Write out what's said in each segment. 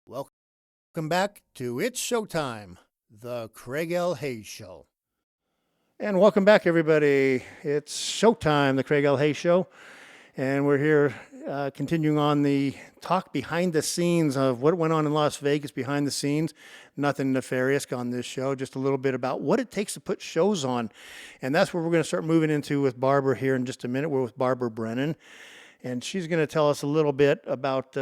Welcome back to It's Showtime, the Craig L. Hayes Show. And welcome back, everybody. It's Showtime, the Craig L. Hayes Show. And we're here continuing on the talk behind the scenes of what went on in Las Vegas behind the scenes. Nothing nefarious on this show, just a little bit about what it takes to put shows on. And that's what we're going to start moving into with Barbara here in just a minute. We're with Barbara Brennan. And she's going to tell us a little bit about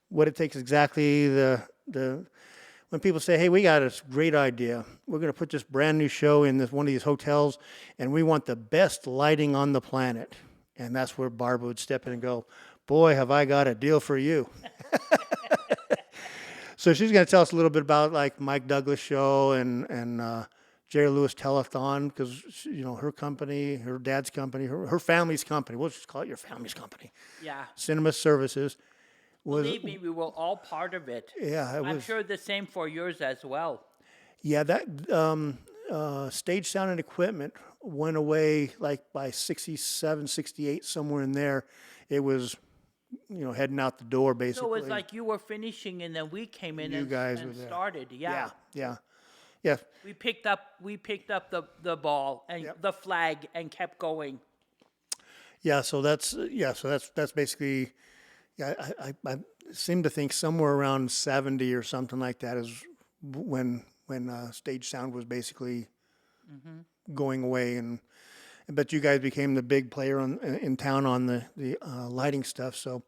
what it takes exactly. When people say, hey, we got a great idea. We're going to put this brand new show in one of these hotels, and we want the best lighting on the planet. And that's where Barbara would step in and go, boy, have I got a deal for you. So she's going to tell us a little bit about like Mike Douglas show and Jerry Lewis Telethon, because her company, her dad's company, her family's company. We'll just call it your family's company. Yeah. Cinema Services. Believe me, we were all part of it. Yeah, I'm sure the same for yours as well. Yeah, that stage sound and equipment went away like by 67, 68, somewhere in there. It was, heading out the door basically. So it was like you were finishing and then we came in and started. Yeah. Yeah. We picked up the ball and the flag and kept going. Yeah, so that's basically. Yeah, I seem to think somewhere around 70 or something like that is when stage sound was basically going away, but you guys became the big player in town on the lighting stuff. So,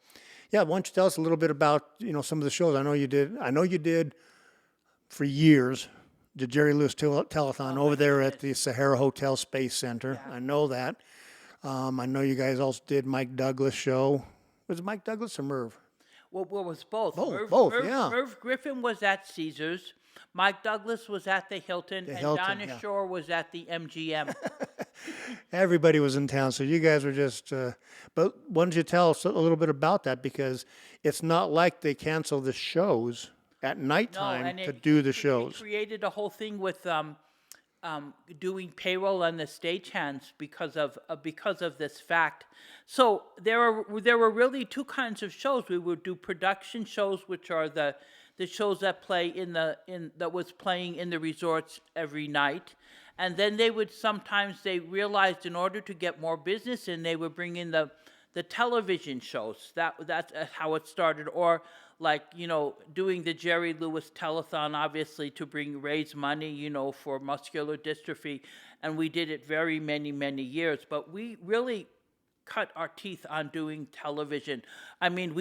yeah, why don't you tell us a little bit about some of the shows? I know you did for years the Jerry Lewis Telethon over there at the Sahara Hotel Space Center. Yeah. I know that. I know you guys also did Mike Douglas show. Was it Mike Douglas or Merv? Well, it was both. Merv Griffin was at Caesars. Mike Douglas was at the Hilton. Donna Shore was at the MGM. Everybody was in town, so you guys were just... but why don't you tell us a little bit about that? Because it's not like they cancel the shows at nighttime to do the shows. It created a whole thing with... doing payroll on the stagehands because of this fact. So there were really two kinds of shows. We would do production shows, which are the shows that play that was playing in the resorts every night, and then they realized in order to get more business in, they would bring in the television shows. That's how it started. Or like, doing the Jerry Lewis Telethon, obviously, to raise money, for muscular dystrophy. And we did it very many, many years. But we really cut our teeth on doing television. I mean,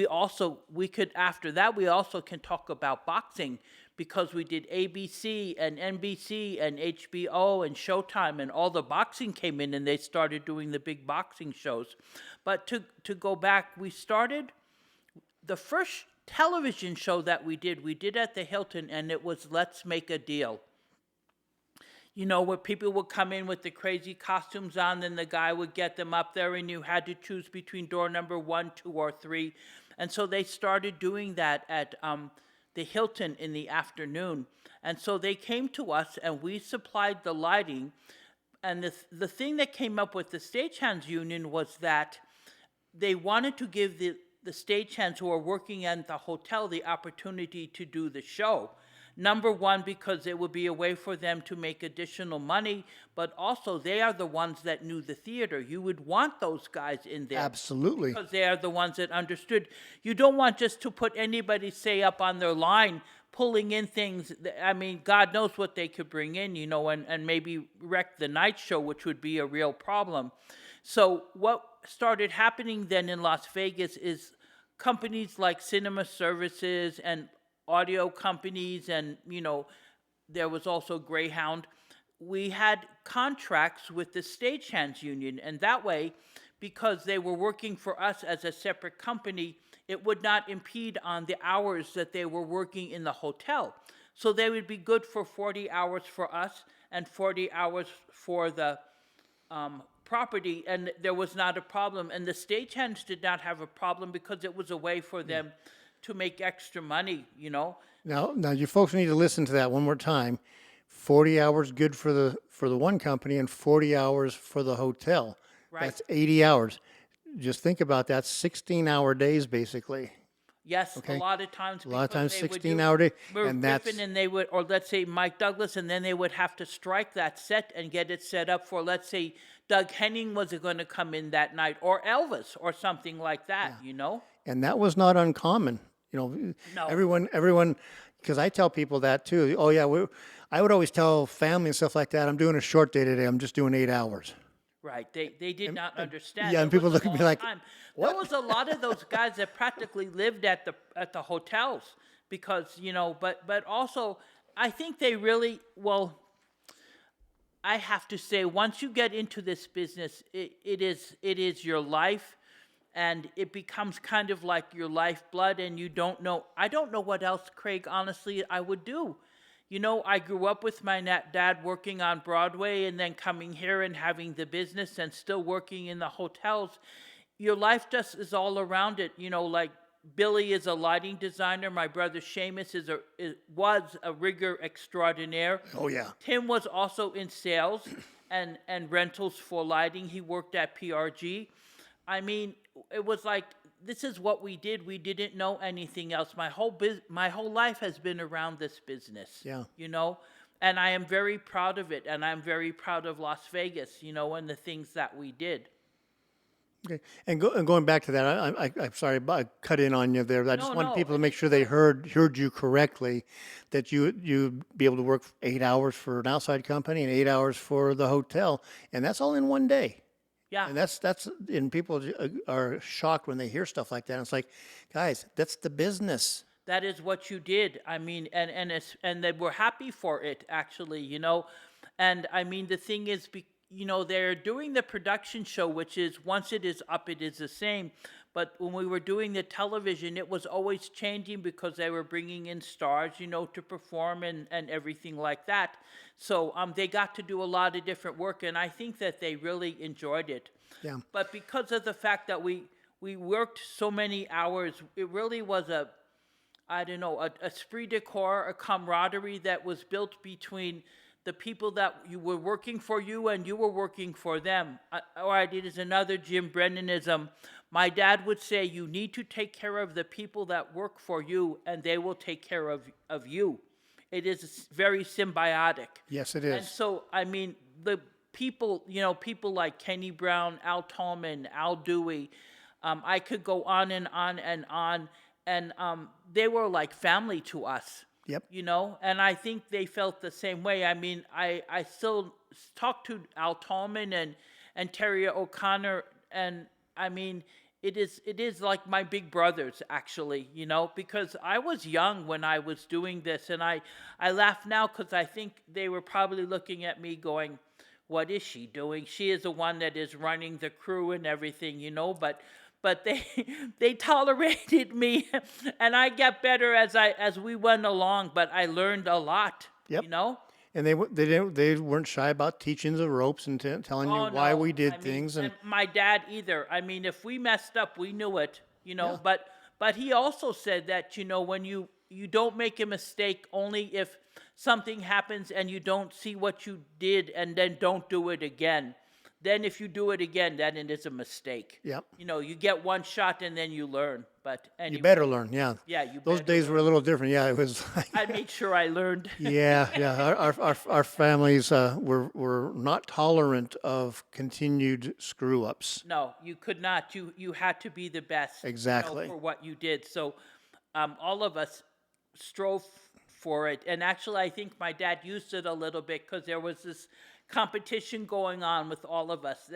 after that, we also can talk about boxing, because we did ABC and NBC and HBO and Showtime, and all the boxing came in and they started doing the big boxing shows. But to go back, we started the first television show that we did at the Hilton, and it was Let's Make a Deal. Where people would come in with the crazy costumes on, then the guy would get them up there, and you had to choose between door number 1, 2, or 3. And so they started doing that at the Hilton in the afternoon. And so they came to us, and we supplied the lighting. And the thing that came up with the Stagehands Union was that they wanted to give the stagehands who are working at the hotel the opportunity to do the show. Number one, because it would be a way for them to make additional money, but also they are the ones that knew the theater. You would want those guys in there. Absolutely. Because they are the ones that understood. You don't want just to put anybody, say, up on their line, pulling in things. I mean, God knows what they could bring in, and maybe wreck the night show, which would be a real problem. So what started happening then in Las Vegas is companies like Cinema Services and audio companies, and there was also Greyhound. We had contracts with the Stagehands Union, and that way, because they were working for us as a separate company, it would not impede on the hours that they were working in the hotel. So they would be good for 40 hours for us and 40 hours for the property, and there was not a problem. And the stagehands did not have a problem because it was a way for them to make extra money, Now you folks need to listen to that one more time. 40 hours good for the one company and 40 hours for the hotel. Right. That's 80 hours. Just think about that, 16-hour days basically. Yes, a Okay. lot of times A lot of because times they would 16-hour day, Merv and Griffin that's and they would, or let's say Mike Douglas, and then they would have to strike that set and get it set up for, let's say, Doug Henning was going to come in that night, or Elvis, or something like that, you know? and that was not uncommon. You know, No. everyone, because I tell people that too. Oh yeah, I would always tell family and stuff like that. I'm doing a short day today. I'm just doing 8 hours. Right. They did not understand. Yeah, It and people was a look at me long like, time. "What?" There was a lot of those guys that practically lived at the hotels because, you know, but also I think they really, well, I have to say, once you get into this business, it is your life, and it becomes kind of like your lifeblood, and you don't know. I don't know what else, Craig. Honestly, I would do. You know, I grew up with my dad working on Broadway, and then coming here and having the business, and still working in the hotels. Your life just is all around it. You know, like Billy is a lighting designer. My brother Seamus was a rigger extraordinaire. Oh yeah. Tim was also in sales and rentals for lighting. He worked at PRG. I mean, it was like this is what we did. We didn't know anything else. My whole life has been around this business. Yeah. You know, and I am very proud of it, and I'm very proud of Las Vegas. You know, and the things that we did. Okay. And going back to that, I'm sorry, I cut in on you there. I just No, wanted no, people to make sure they heard you correctly, that you'd be able to work 8 hours for an outside company and 8 hours for the hotel, and that's all in one day. yeah. And that's and people are shocked when they hear stuff like that. And it's like, guys, that's the business. That is what you did. I mean, and they were happy for it, actually, you know. And I mean, the thing is, you know, they're doing the production show, which is once it is up, it is the same. But when we were doing the television, it was always changing because they were bringing in stars, you know, to perform and everything like that. So they got to do a lot of different work, and I think that they really enjoyed it. Yeah. But because of the fact that we worked so many hours, it really was I don't know, a esprit de corps, a camaraderie that was built between the people that you were working for you and you were working for them. All right, it is another Jim Brennanism. My dad would say, you need to take care of the people that work for you, and they will take care of you. It is very symbiotic. Yes, it And is. so, I mean, the people, you know, people like Kenny Brown, Al Tallman, Al Dewey, I could go on and on and on. And they were like family to us. Yep. You know, and I think they felt the same way. I mean, I still talk to Al Tallman and Terry O'Connor, and I mean, it is like my big brothers, actually, you know, because I was young when I was doing this, and I laugh now because I think they were probably looking at me going, what is she doing? She is the one that is running the crew and everything, you know, but they tolerated me, and I got better as we went along. But I learned a lot. Yep. You know. And they weren't shy about teaching the ropes and telling you Oh why no! we did I mean, things. And my dad either. I mean, if we messed up, we knew it. You know. Yeah. But he also said that, you know, when you don't make a mistake only if something happens and you don't see what you did, and then don't do it again. Then if you do it again, then it is a mistake. Yep. You know, you get one shot and then you learn. But anyway. you better learn. Yeah. Yeah, you Those better days were a little different. Yeah, it was. Like, I made sure I learned. yeah. Our families were not tolerant of continued screw ups. No, you could not. You had to be the best. Exactly. You know, for what you did. So all of us strove for it. And actually, I think my dad used it a little bit because there was this competition going on with all of us.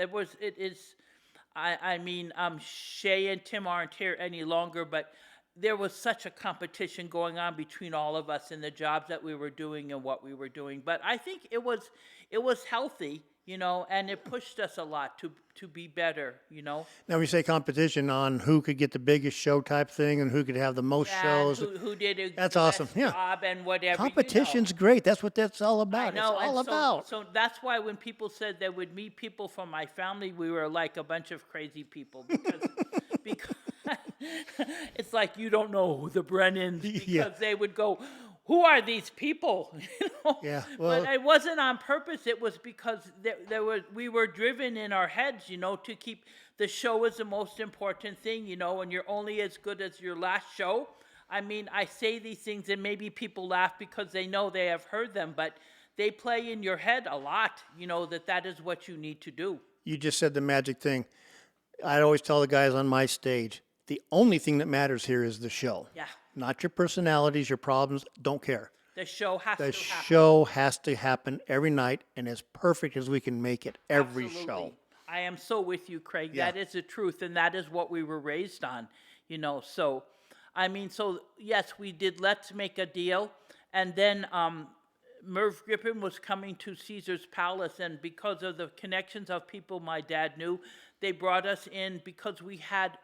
I mean, Shay and Tim aren't here any longer, but there was such a competition going on between all of us in the jobs that we were doing and what we were doing. But I think it was healthy, you know, and it pushed us a lot to be better, you know. Now we say competition on who could get the biggest show type thing and who could have the most shows. Who did a That's best awesome. Yeah. job and whatever. Competition's great. That's what that's all about. I know, It's all and about. So that's why when people said they would meet people from my family, we were like a bunch of crazy people because it's like you don't know the Brennans because Yeah. they would go, who are these people? You know? Yeah, well- but it wasn't on purpose. It was because we were driven in our heads, you know, to keep the show is the most important thing, and you're only as good as your last show. I mean, I say these things and maybe people laugh because they know they have heard them, but they play in your head a lot, that is what you need to do. You just said the magic thing. I always tell the guys on my stage, the only thing that matters here is the show. Yeah. Not your personalities, your problems, don't care. The show has The to happen. show has to happen every night and as perfect as we can make it every show. Absolutely. I am so with you, Craig. Yeah. That is the truth, and that is what we were raised on, So, yes, we did Let's Make a Deal, and then Merv Griffin was coming to Caesar's Palace, and because of the connections of people my dad knew, they brought us in because we had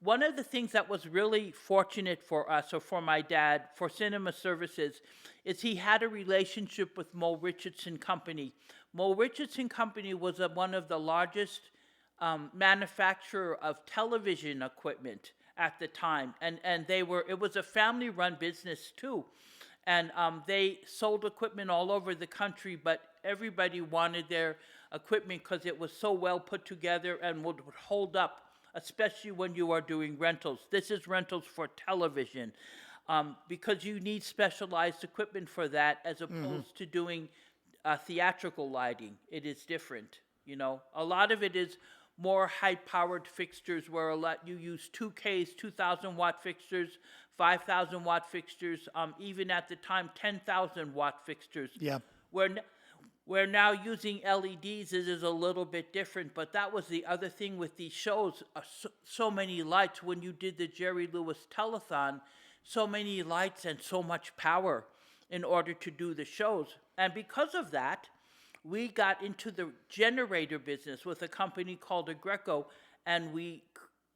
one of the things that was really fortunate for us, or for my dad, for Cinema Services, is he had a relationship with Mo Richardson Company. Mo Richardson Company was one of the largest manufacturer of television equipment at the time, and it was a family-run business too, and they sold equipment all over the country, but everybody wanted their equipment because it was so well put together and would hold up, especially when you are doing rentals. This is rentals for television, because you need specialized equipment for that as opposed to doing theatrical lighting. It is different, A lot of it is more high-powered fixtures where you use 2Ks, 2,000-watt fixtures, 5,000-watt fixtures, even at the time 10,000-watt fixtures. Yeah. We're now using LEDs. It is a little bit different, but that was the other thing with these shows. So many lights. When you did the Jerry Lewis Telethon, so many lights and so much power in order to do the shows. And because of that, we got into the generator business with a company called Agreco, and we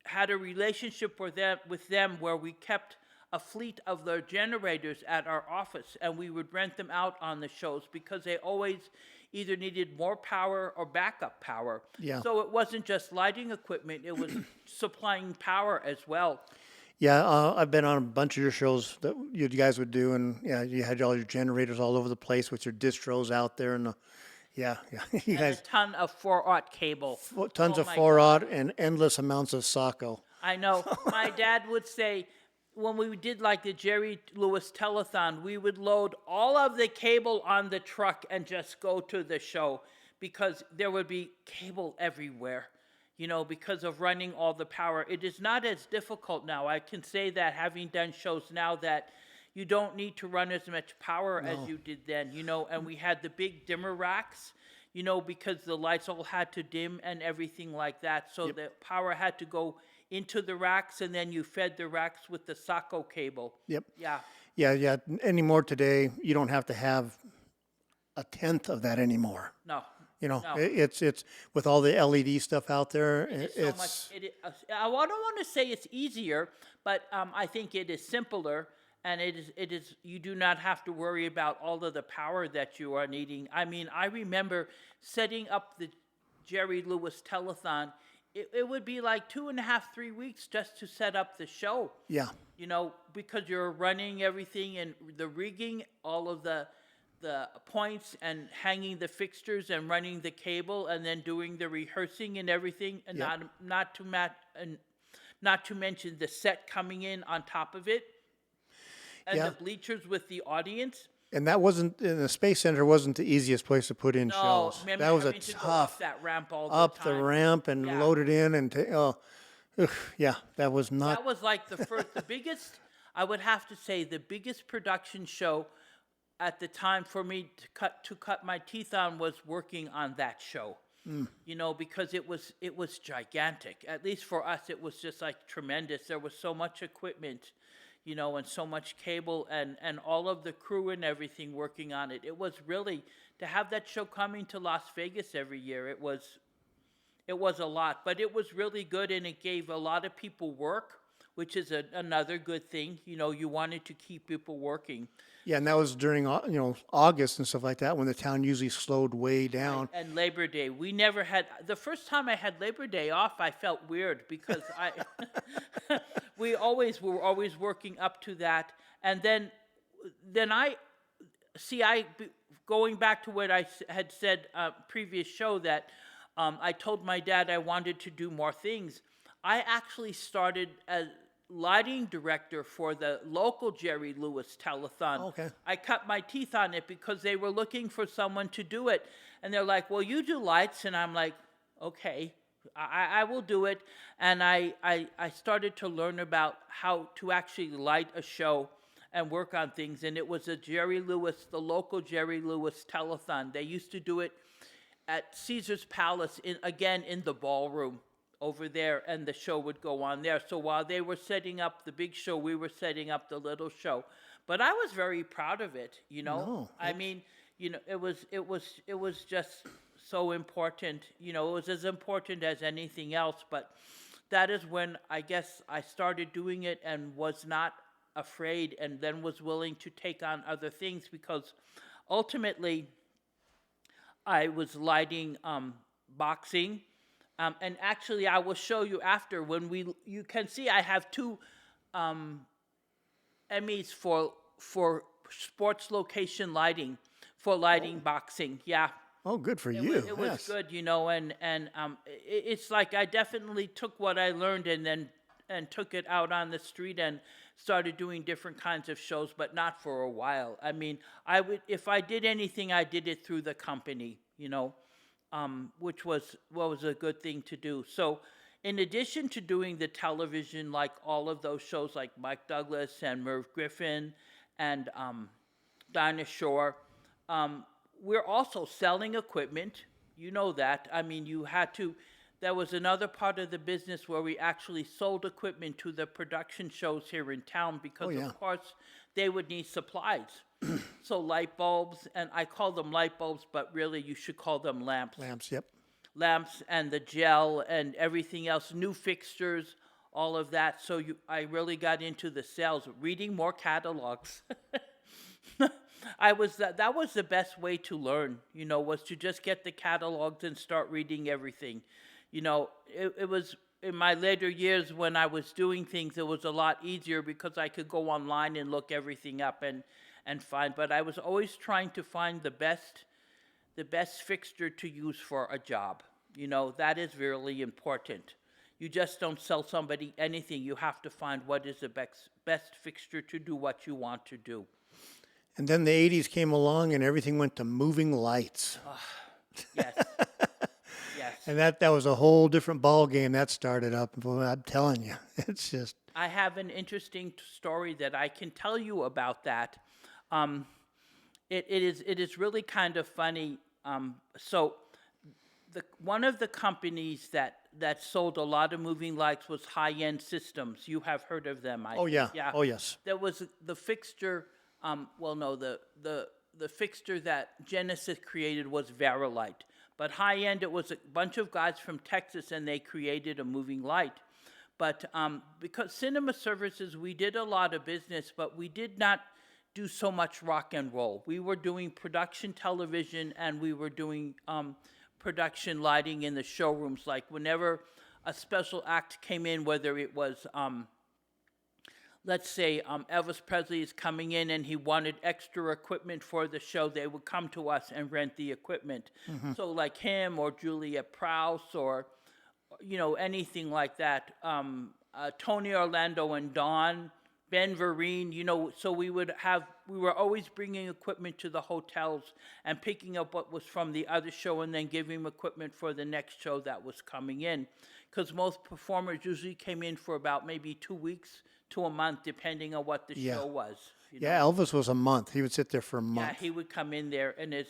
had a relationship with them where we kept a fleet of their generators at our office, and we would rent them out on the shows because they always either needed more power or backup power. Yeah. So it wasn't just lighting equipment, it was supplying power as well. Yeah, I've been on a bunch of your shows that you guys would do, and yeah, you had all your generators all over the place with your distros out there, and you And guys a ton of 4/0 cable. tons Oh of my 4/0 and endless amounts of Sacco. I know. My dad would say, when we did like the Jerry Lewis Telethon, we would load all of the cable on the truck and just go to the show because there would be cable everywhere, because of running all the power. It is not as difficult now. I can say that having done shows now that you don't need to run as much power as you did then, and we had the big dimmer racks, because the lights all had to dim and everything like that. So the power had to go into the racks, and then you fed the racks with the Sacco cable. Yep. Yeah. Yeah. Anymore today, you don't have to have a tenth of that anymore. No. No. No. It's with all the LED stuff out there. It's so much. I don't want to say it's easier, but I think it is simpler, and it is. You do not have to worry about all of the power that you are needing. I mean, I remember setting up the Jerry Lewis Telethon. It would be like 2.5, 3 weeks just to set up the show. Yeah. Because you're running everything and the rigging, all of the points and hanging the fixtures and running the cable and then doing the rehearsing and everything, and not to mention the set coming in on top of it, and the bleachers with the audience. And that wasn't in the Space Center. Wasn't the easiest place to put in shows. Remember That was a having to go tough up that ramp all the up time. the ramp and load it in and that was not. That was like the biggest. I would have to say the biggest production show at the time for me to cut my teeth on was working on that show. Because it was gigantic. At least for us, it was just like tremendous. There was so much equipment, and so much cable and all of the crew and everything working on it. It was really, to have that show coming to Las Vegas every year, it was a lot, but it was really good, and it gave a lot of people work, which is another good thing. You wanted to keep people working. Yeah, and that was during August and stuff like that when the town usually slowed way down. And Labor Day, we never had. The first time I had Labor Day off, I felt weird because we were always working up to that, and then going back to what I had said previous show, that I told my dad I wanted to do more things. I actually started as lighting director for the local Jerry Lewis telethon. Okay. I cut my teeth on it because they were looking for someone to do it. And they're like, well, you do lights. And I'm like, okay, I will do it. And I started to learn about how to actually light a show and work on things. And it was the local Jerry Lewis telethon. They used to do it at Caesar's Palace, again in the ballroom over there, and the show would go on there. So while they were setting up the big show, we were setting up the little show. But I was very proud of it, No, I mean, it was just so important. It was as important as anything else. But that is when I guess I started doing it and was not afraid, and then was willing to take on other things, because ultimately I was lighting boxing. And actually, I will show you after you can see I have two Emmys for sports location lighting, for lighting boxing. Yeah. Oh, good for It you. was, it was Yes. good, it's like I definitely took what I learned and took it out on the street and started doing different kinds of shows, but not for a while. I mean, if I did anything, I did it through the company, which was a good thing to do. So, in addition to doing the television, like all of those shows, like Mike Douglas and Merv Griffin and Dinah Shore, we're also selling equipment. You know that. I mean, there was another part of the business where we actually sold equipment to the production shows here in town, because, yeah. of course, they would need supplies. So light bulbs, and I call them light bulbs, but really you should call them lamps. Lamps, yep. Lamps and the gel and everything else, new fixtures, all of that. So I really got into the sales, reading more catalogs. That was the best way to learn, was to just get the catalogs and start reading everything. It was in my later years when I was doing things, it was a lot easier because I could go online and look everything up and find. But I was always trying to find the best fixture to use for a job. That is really important. You just don't sell somebody anything. You have to find what is the best fixture to do what you want to do. And then the 80s came along and everything went to moving lights. Yes. Yes. And that was a whole different ball game that started up. Boy, I'm telling you, it's just. I have an interesting story that I can tell you about that. It is really kind of funny. So one of the companies that sold a lot of moving lights was High End Systems. You have heard of them, I Oh, think. yeah. Yeah. Oh, yes. There was the fixture. The fixture that Genesis created was Verilight. But High End, it was a bunch of guys from Texas, and they created a moving light. But because Cinema Services, we did a lot of business, but we did not do so much rock and roll. We were doing production television, and we were doing production lighting in the showrooms. Like whenever a special act came in, whether it was, let's say Elvis Presley is coming in and he wanted extra equipment for the show, they would come to us and rent the equipment. Mm-hmm. So like him or Julia Prowse or, anything like that. Tony Orlando and Dawn, Ben Vereen, so we were always bringing equipment to the hotels and picking up what was from the other show and then giving them equipment for the next show that was coming in. Because most performers usually came in for about maybe 2 weeks to a month, depending on what the show was. Yeah, Elvis was a month. He would sit there for a month. Yeah, he would come in there, and it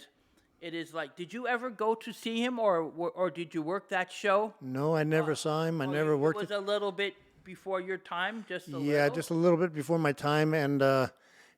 is like, did you ever go to see him, or did you work that show? No, I never saw him. I never worked it. Was a little bit before your time, just a little? Yeah, just a little bit before my time, and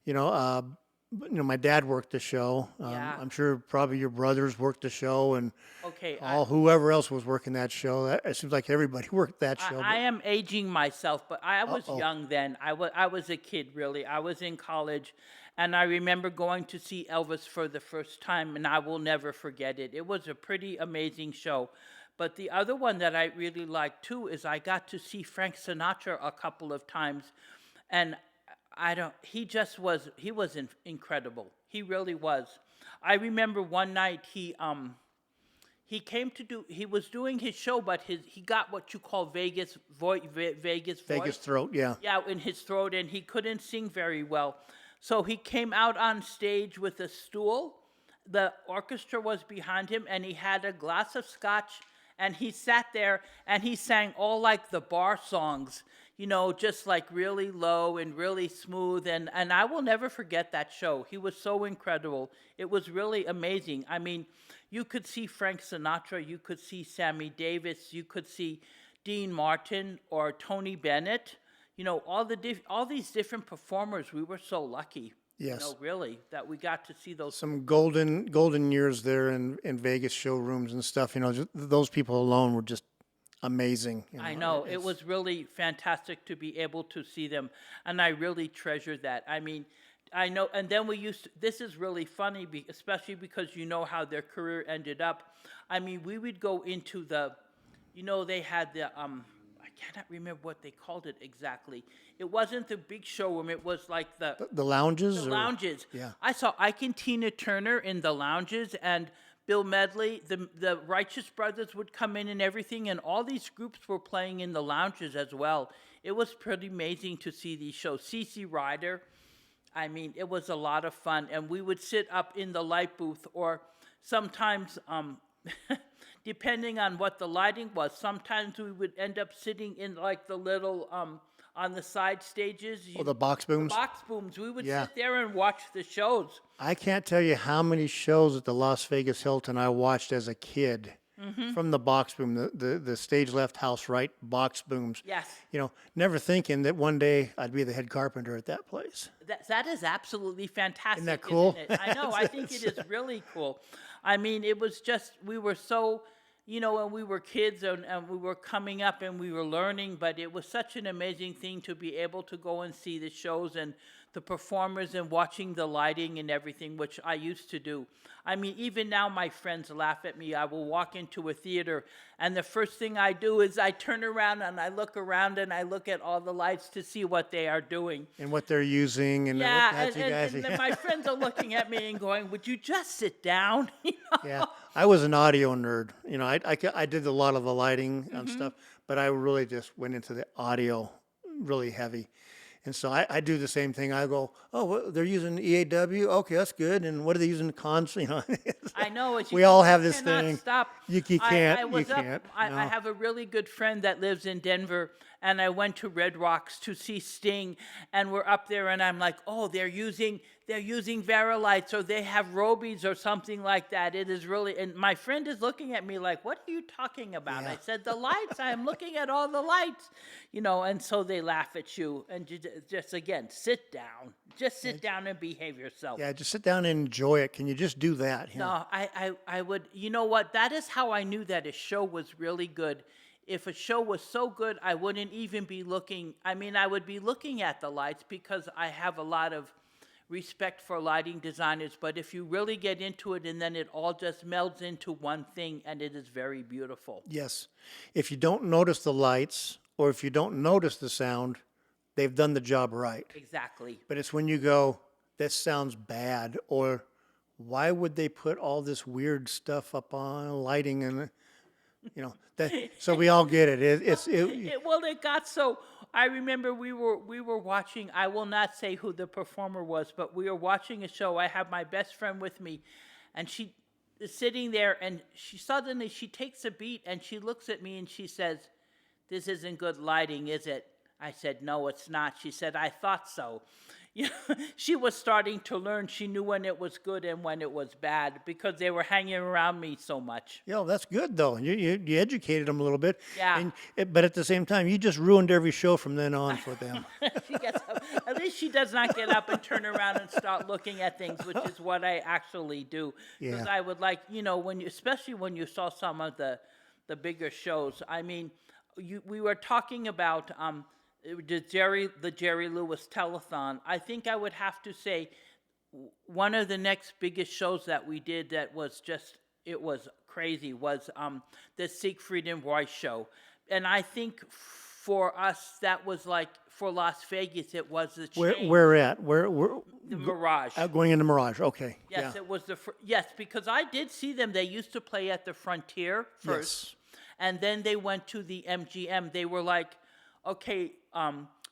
my dad worked the show. Yeah. I'm sure probably your brothers worked the show, and Okay, whoever else was working that show. It seems like everybody worked that show. I am aging myself, but I was young then. I was a kid, really. I was in college, and I remember going to see Elvis for the first time, and I will never forget it. It was a pretty amazing show. But the other one that I really liked, too, is I got to see Frank Sinatra a couple of times, and he was incredible. He really was. I remember one night he he came to do. He was doing his show, but he got what you call Vegas Vegas Vegas voice. throat, yeah. Yeah, in his throat, and he couldn't sing very well. So he came out on stage with a stool. The orchestra was behind him, and he had a glass of scotch, and he sat there and he sang all like the bar songs, just like really low and really smooth. And I will never forget that show. He was so incredible. It was really amazing. I mean, you could see Frank Sinatra, you could see Sammy Davis, you could see Dean Martin or Tony Bennett. All these different performers. We were so lucky. Yes. Really, that we got to see those. Some golden years there in Vegas showrooms and stuff. Just, those people alone were just amazing. I know. It was really fantastic to be able to see them, and I really treasured that. I mean, I know, and then this is really funny, especially because how their career ended up. I mean, we would go into they had the, I cannot remember what they called it exactly. It wasn't the big showroom. It was like the lounges. Lounges. Yeah. I saw Ike and Tina Turner in the lounges, and Bill Medley. The Righteous Brothers would come in and everything, and all these groups were playing in the lounges as well. It was pretty amazing to see these shows. CC Rider. I mean, it was a lot of fun, and we would sit up in the light booth, or sometimes, depending on what the lighting was, sometimes we would end up sitting in like the little on the side stages. The box booms. Box booms. We would Yeah. sit there and watch the shows. I can't tell you how many shows at the Las Vegas Hilton I watched as a kid from the box boom, the stage left, house right, box booms. Yes. Never thinking that one day I'd be the head carpenter at that place. That is absolutely fantastic. Isn't that cool? Isn't it? I know. I think it is really cool. I mean, it was just, we were so, and we were kids and we were coming up and we were learning, but it was such an amazing thing to be able to go and see the shows and the performers and watching the lighting and everything, which I used to do. I mean, even now my friends laugh at me. I will walk into a theater and the first thing I do is I turn around and I look around and I look at all the lights to see what they are doing. And what they're using. And Yeah, what you guys. and then my friends are looking at me and going, would you just sit down? Yeah, I was an audio nerd. I did a lot of the lighting and Mm-hmm. stuff, but I really just went into the audio really heavy. And so I do the same thing. I go, oh, well, they're using EAW. Okay, that's good. And what are they using cons? I know. We all have this cannot thing. Stop. You can't. I was you up, can't. I no. have a really good friend that lives in Denver, and I went to Red Rocks to see Sting, and we're up there, and I'm like, oh, they're using Verilights, or they have Robies or something like that. It is really, and my friend is looking at me like, what are you talking about? Yeah. I said, the lights. I am looking at all the lights, and so they laugh at you, and just again, sit down. Just sit down and behave yourself. Yeah, just sit down and enjoy it. Can you just do that? No, I would, you know what? That is how I knew that a show was really good. If a show was so good, I wouldn't even be looking. I mean, I would be looking at the lights because I have a lot of respect for lighting designers. But if you really get into it and then it all just melds into one thing, and it is very beautiful. Yes. If you don't notice the lights or if you don't notice the sound, they've done the job right. Exactly. But it's when you go, this sounds bad, or why would they put all this weird stuff up on lighting and that? So we all get it. It got so. I remember we were watching. I will not say who the performer was, but we were watching a show. I have my best friend with me, and she is sitting there, and she suddenly takes a beat, and she looks at me and she says, "This isn't good lighting, is it?" I said, "No, it's not." She said, "I thought so." She was starting to learn. She knew when it was good and when it was bad because they were hanging around me so much. Yeah, that's good though. You educated them a little bit. Yeah. But at the same time, you just ruined every show from then on for them. She gets up. At least she does not get up and turn around and start looking at things, which is what I actually do. Because Yeah. I would like, especially when you saw some of the bigger shows. I mean, we were talking about the Jerry Lewis telethon. I think I would have to say one of the next biggest shows that we did that was just, it was crazy, was the Siegfried and Roy show. And I think for us, that was like, for Las Vegas, it was the Where chain, where at? the Mirage. Going into Mirage. Okay. Yes, Yeah. it was yes, because I did see them. They used to play at the Frontier first, and then they went to the MGM. They were like, okay,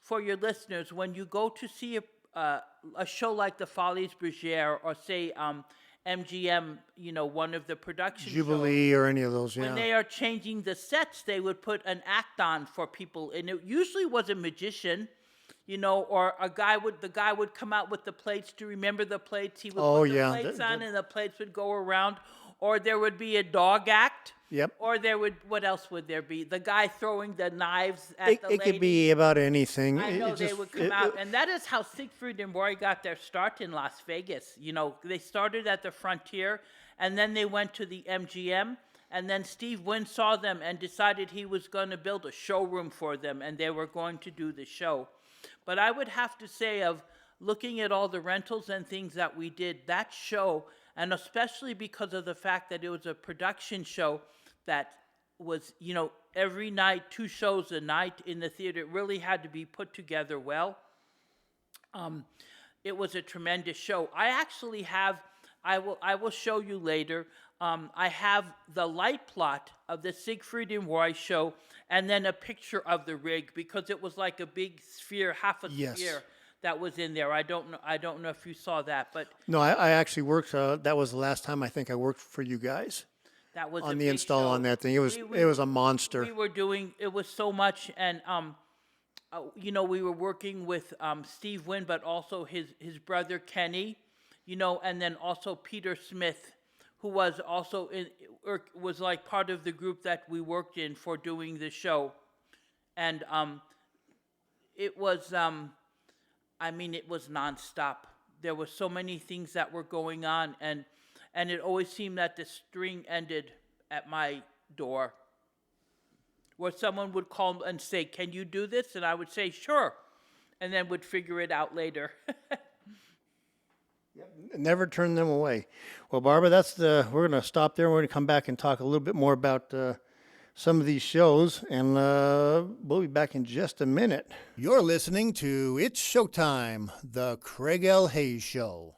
for your listeners, when you go to see a show like the Folies Bergère or say MGM, one of the production shows, Jubilee or any of those. when Yeah. they are changing the sets, they would put an act on for people, and it usually was a magician, or the guy would come out with the plates. Do you remember the plates? He would Oh, put the yeah, plates on, and the plates would go around, or there would be a dog act. Yep. Or what else would there be? The guy throwing the knives at the It lady. could be about anything. I know It they just- would come out, and that is how Siegfried and Roy got their start in Las Vegas. They started at the Frontier, and then they went to the MGM, and then Steve Wynn saw them and decided he was going to build a showroom for them, and they were going to do the show. But I would have to say, of looking at all the rentals and things that we did, that show, and especially because of the fact that it was a production show that was, every night, 2 shows a night in the theater. It really had to be put together well. It was a tremendous show. I actually have, I will show you later, I have the light plot of the Siegfried and Roy show, and then a picture of the rig, because it was like a big sphere, half a Yes. sphere that was in there. I don't know if you saw that, but No, I actually worked. That was the last time I think I worked for you guys that was a on the big install show. on that thing. It was a monster. We were doing, it was so much, and we were working with Steve Wynn, but also his brother Kenny, and then also Peter Smith, who was also was like part of the group that we worked in for doing the show, and it was it was nonstop. There were so many things that were going on, and it always seemed that the string ended at my door, where someone would call and say, "Can you do this?" And I would say, "Sure," and then would figure it out later. Never turn them away. Well, Barbara, we're going to stop there. We're going to come back and talk a little bit more about some of these shows, and we'll be back in just a minute. You're listening to It's Showtime, the Craig L. Hayes Show.